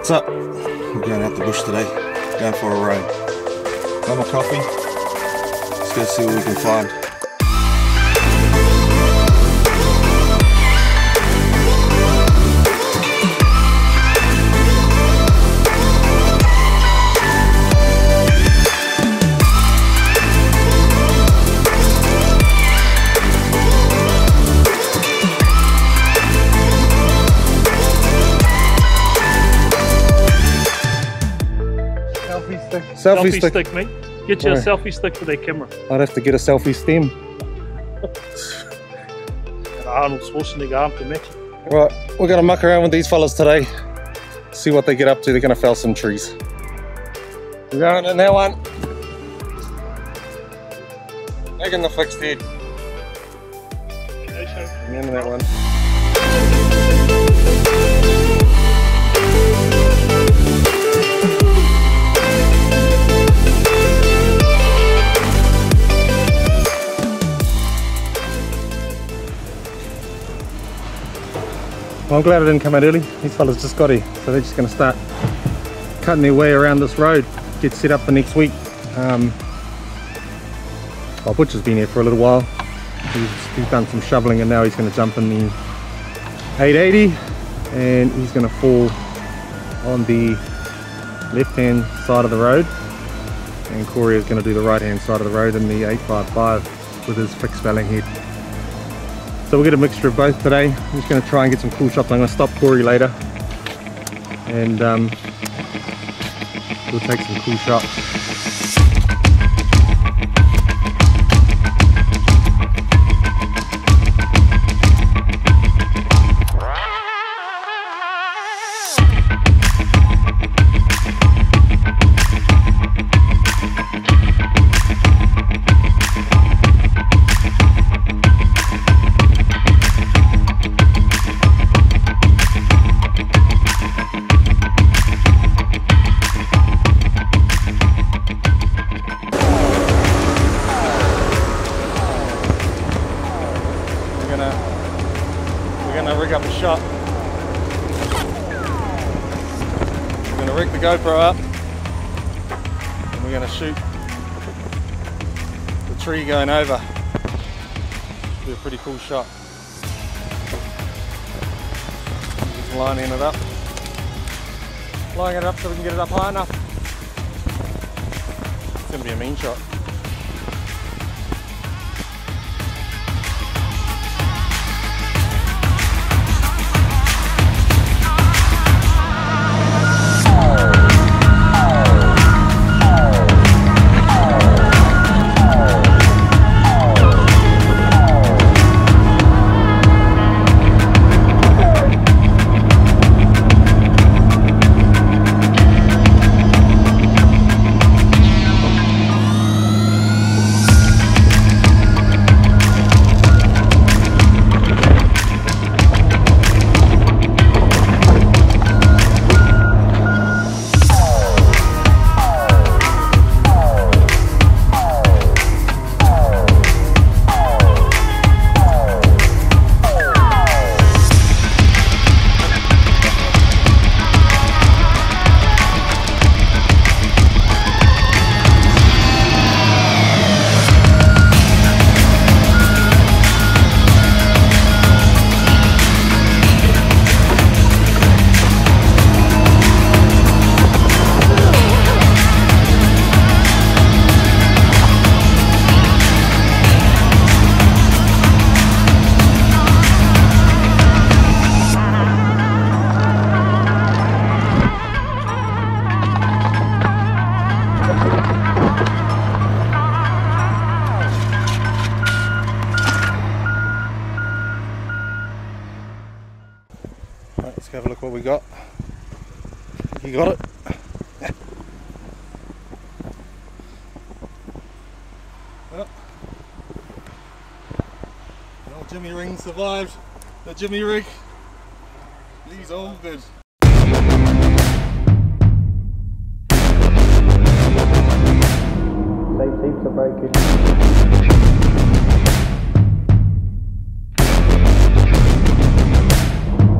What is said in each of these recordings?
What's up? We're going out the bush today, going for a ride. Got my coffee. Let's go see what we can find. Selfie stick, mate. Get you a selfie stick for that camera. I'd have to get a selfie stem. Arnold Schwarzenegger arm to match it. Right, we're going to muck around with these fellas today. See what they get up to. They're going to fell some trees. We're going in that one. Making the fixed head. And in that one. Well, I'm glad I didn't come out early. These fellas just got here, so they're just going to start cutting their way around this road, get set up for next week. Well, Butcher's been here for a little while. He's done some shoveling and now he's going to jump in the 880 and he's going to fall on the left-hand side of the road, and Corey is going to do the right-hand side of the road in the 855 with his fixed felling head. So we'll get a mixture of both today. I'm just going to try and get some cool shots. I'm going to stop Corey later and we'll take some cool shots. We're gonna rig up a shot. We're gonna rig the GoPro up and we're gonna shoot the tree going over. Be a pretty cool shot. Just lining it up. Lining it up so we can get it up high enough. It's gonna be a mean shot. Let's have a look what we got. You got it? Well, the old Jimmy ring survived the Jimmy rig. These are all good. Same heaps of breaking.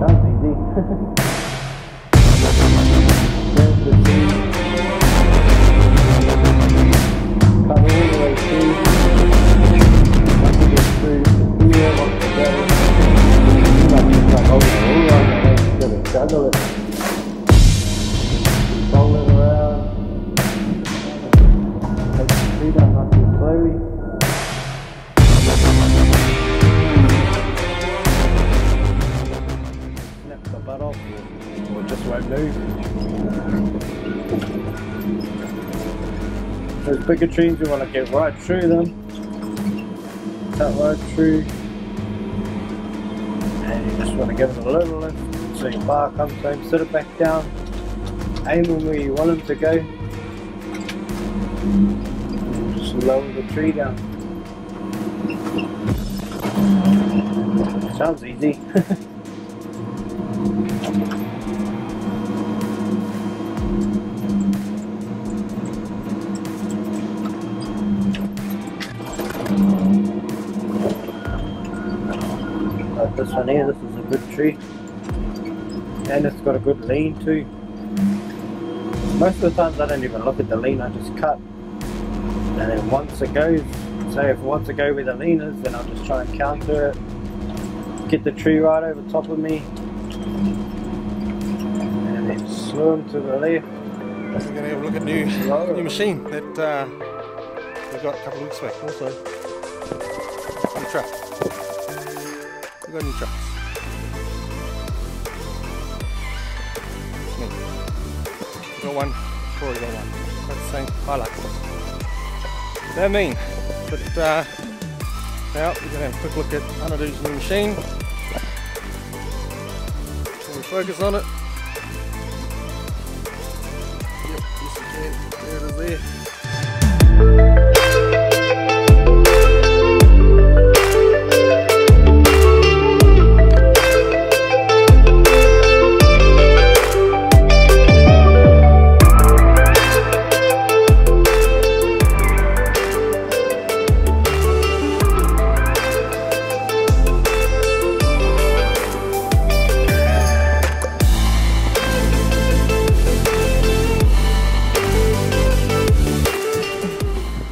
Sounds easy. won't move. Those bigger trees we want to get right through them. Cut right through. And you just want to give it a little lift so your bar comes home, sit it back down, aim them where you want them to go, and just lower the tree down. Sounds easy. Like this one here, this is a good tree, and it's got a good lean too. Most of the times I don't even look at the lean, I just cut, and then once it goes, say if it wants to go where the lean is, then I'll just try and counter it, get the tree right over top of me, and then slow him to the left. We're going to have a look at new machine that we got a couple of weeks back. Also, new truck. We got new trucks. Me. Got one. Corey got one. Got the same highlights. That mean, but now we're going to have a quick look at Anadu's new machine. Can we focus on it? Yep, yes we can. There it is there.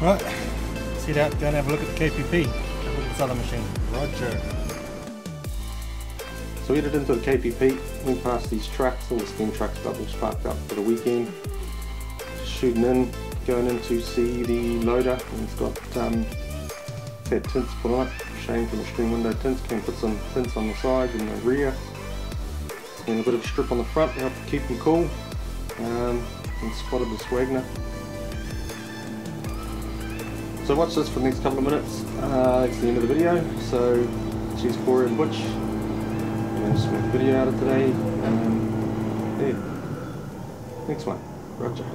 Right, let's head out, go and have a look at the KPP. Have a look at this other machine. Roger. So we headed into the KPP, went past these trucks, all the steam trucks, bubbles parked up for the weekend. Shooting in, going in to see the loader, and it's got had tints put on it. Shane from Extreme Window Tints can put some tints on the sides and the rear, and a bit of a strip on the front to help keep them cool. And spotted this Wagner. So watch this for the next couple of minutes. It's the end of the video. So cheers Corey and Butch. I'm going to make a video out of today. Yeah. Next one. Roger.